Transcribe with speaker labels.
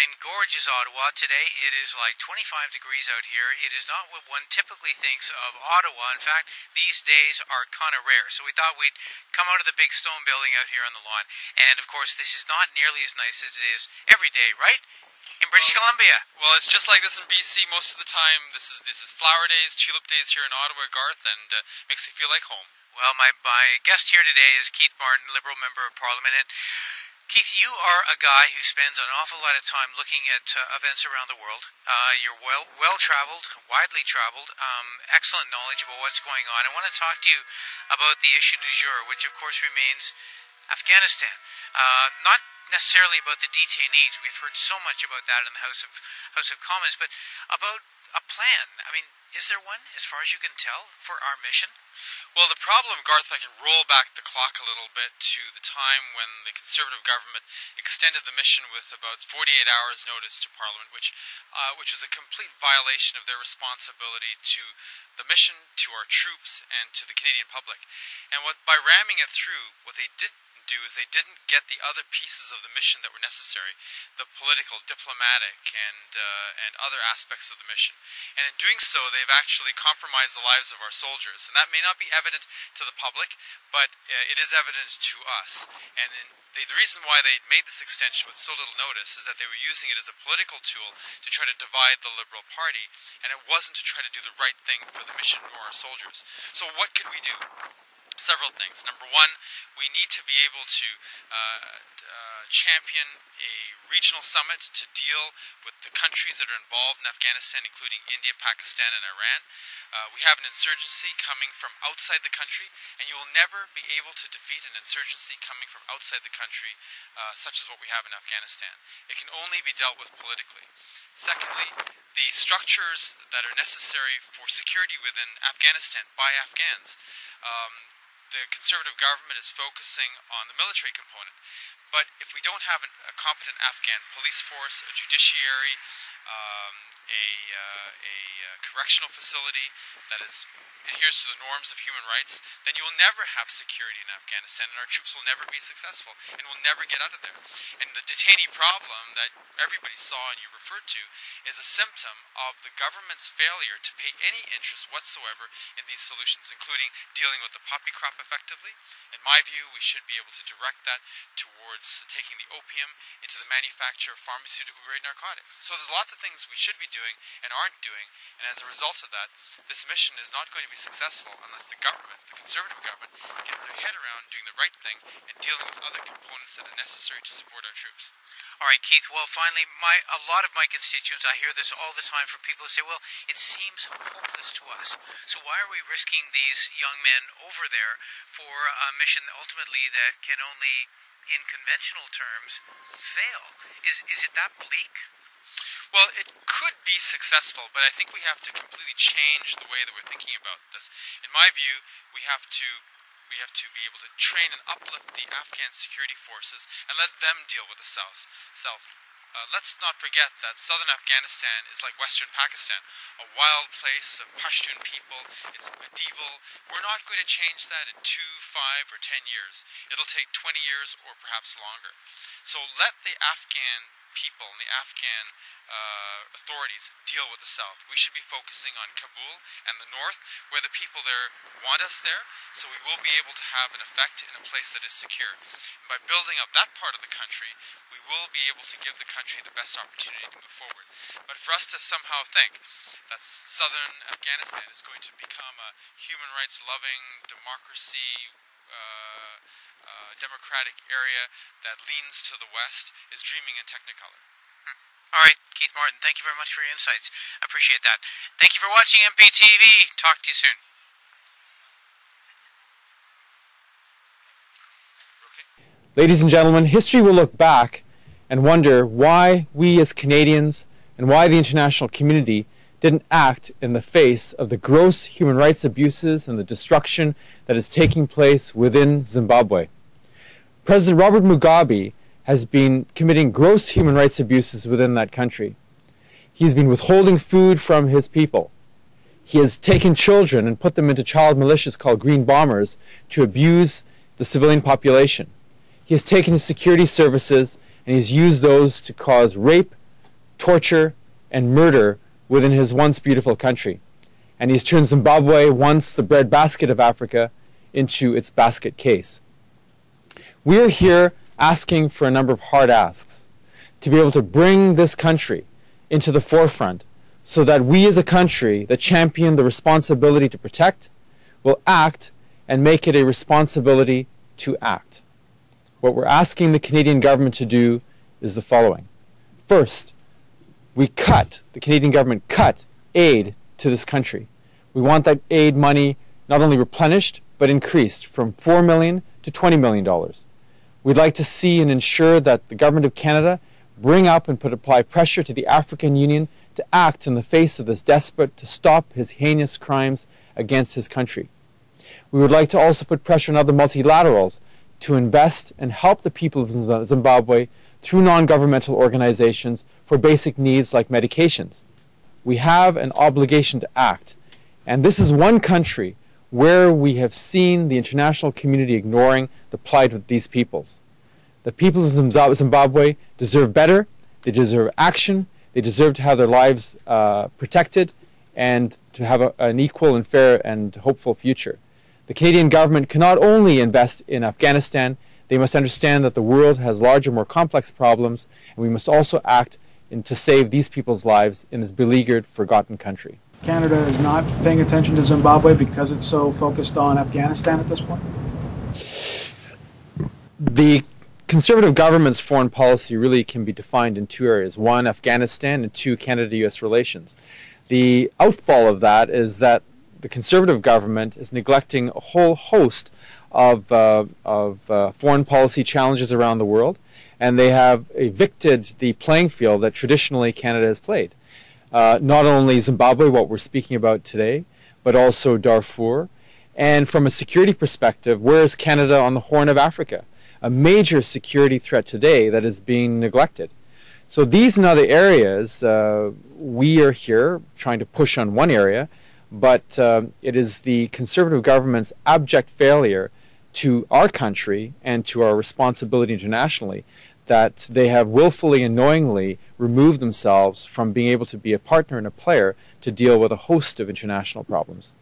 Speaker 1: in gorgeous Ottawa. Today it is like 25 degrees out here. It is not what one typically thinks of Ottawa. In fact, these days are kind of rare. So we thought we'd come out of the big stone building out here on the lawn. And of course, this is not nearly as nice as it is every day, right? In British Columbia.
Speaker 2: Well, it's just like this in BC most of the time. This is flower days, tulip days here in Ottawa, Garth, and makes me feel like home.
Speaker 1: Well, my guest here today is Keith Martin, Liberal Member of Parliament. And Keith, you are a guy who spends an awful lot of time looking at events around the world. You're well-traveled, widely traveled, excellent knowledge about what's going on. I want to talk to you about the issue du jour, which of course remains Afghanistan. Not necessarily about the detainees. We've heard so much about that in the House of Commons, but about a plan. I mean, is there one, as far as you can tell, for our mission?
Speaker 2: Well, the problem, Garth, if I can roll back the clock a little bit to the time when the Conservative government extended the mission with about 48 hours notice to Parliament, which was a complete violation of their responsibility to the mission, to our troops, and to the Canadian public. And by ramming it through, what they did do is they didn't get the other pieces of the mission that were necessary, the political, diplomatic, and other aspects of the mission. And in doing so, they've actually compromised the lives of our soldiers. And that may not be evident to the public, but it is evident to us. And the reason why they made this extension with so little notice is that they were using it as a political tool to try to divide the Liberal Party, and it wasn't to try to do the right thing for the mission or our soldiers. So what could we do? Several things. Number one, we need to be able to champion a regional summit to deal with the countries that are involved in Afghanistan, including India, Pakistan, and Iran. We have an insurgency coming from outside the country, and you will never be able to defeat an insurgency coming from outside the country, such as what we have in Afghanistan. It can only be dealt with politically. Secondly, the structures that are necessary for security within Afghanistan by Afghans. The Conservative government is focusing on the military component, but if we don't have a competent Afghan police force, a judiciary, a correctional facility that adheres to the norms of human rights, then you will never have security in Afghanistan, and our troops will never be successful, and will never get out of there. And the detainee problem that everybody saw and you referred to is a symptom of the government's failure to pay any interest whatsoever in these solutions, including dealing with the poppy crop effectively. In my view, we should be able to direct that towards taking the opium into the manufacture of pharmaceutical-grade narcotics. So there's lots of things we should be doing and aren't doing, and as a result of that, this mission is not going to be successful unless the government, the Conservative government, gets their head around doing the right thing and dealing with other components that are necessary to support our troops.
Speaker 1: All right, Keith, well, finally, a lot of my constituents, I hear this all the time from people who say, well, it seems hopeless to us. So why are we risking these young men over there for a mission ultimately that can only, in conventional terms, fail? Is it that bleak?
Speaker 2: Well, it could be successful, but I think we have to completely change the way that we're thinking about this. In my view, we have to be able to train and uplift the Afghan security forces and let them deal with the South. Let's not forget that southern Afghanistan is like western Pakistan, a wild place of Pashtun people. It's medieval. We're not going to change that in 2, 5, or 10 years. It'll take 20 years or perhaps longer. So let the Afghan people and the Afghan authorities deal with the South. We should be focusing on Kabul and the North, where the people there want us there, so we will be able to have an effect in a place that is secure. And by building up that part of the country, we will be able to give the country the best opportunity to move forward. But for us to somehow think that southern Afghanistan is going to become a human rights loving democracy democratic area that leans to the West is dreaming in Technicolor.
Speaker 1: All right, Keith Martin, thank you very much for your insights. I appreciate that. Thank you for watching MPTV. Talk to you soon.
Speaker 3: Ladies and gentlemen, history will look back and wonder why we as Canadians and why the international community didn't act in the face of the gross human rights abuses and the destruction that is taking place within Zimbabwe. President Robert Mugabe has been committing gross human rights abuses within that country. He's been withholding food from his people. He has taken children and put them into child militias called Green Bombers to abuse the civilian population. He has taken his security services and he's used those to cause rape, torture, and murder within his once beautiful country. And he's turned Zimbabwe, once the breadbasket of Africa, into its basket case. We're here asking for a number of hard asks to be able to bring this country into the forefront so that we as a country that champion the responsibility to protect will act and make it a responsibility to act. What we're asking the Canadian government to do is the following. First, the Canadian government cut aid to this country. We want that aid money not only replenished, but increased from $4 million to $20 million. We'd like to see and ensure that the Government of Canada bring up and apply pressure to the African Union to act in the face of this despot to stop his heinous crimes against his country. We would like to also put pressure on other multilaterals to invest and help the people of Zimbabwe through non-governmental organizations for basic needs like medications. We have an obligation to act, and this is one country where we have seen the international community ignoring the plight of these peoples. The people of Zimbabwe deserve better, they deserve action, they deserve to have their lives protected and to have an equal and fair and hopeful future. The Canadian government cannot only invest in Afghanistan, they must understand that the world has larger, more complex problems, and we must also act to save these people's lives in this beleaguered, forgotten country.
Speaker 4: Canada is not paying attention to Zimbabwe because it's so focused on Afghanistan at this point?
Speaker 3: The Conservative government's foreign policy really can be defined in two areas. One, Afghanistan, and two, Canada-US relations. The outfall of that is that the Conservative government is neglecting a whole host of foreign policy challenges around the world, and they have evicted the playing field that traditionally Canada has played. Not only Zimbabwe, what we're speaking about today, but also Darfur. And from a security perspective, where is Canada on the Horn of Africa? A major security threat today that is being neglected. So these and other areas, we are here trying to push on one area, but it is the Conservative government's abject failure to our country and to our responsibility internationally that they have willfully and knowingly removed themselves from being able to be a partner and a player to deal with a host of international problems.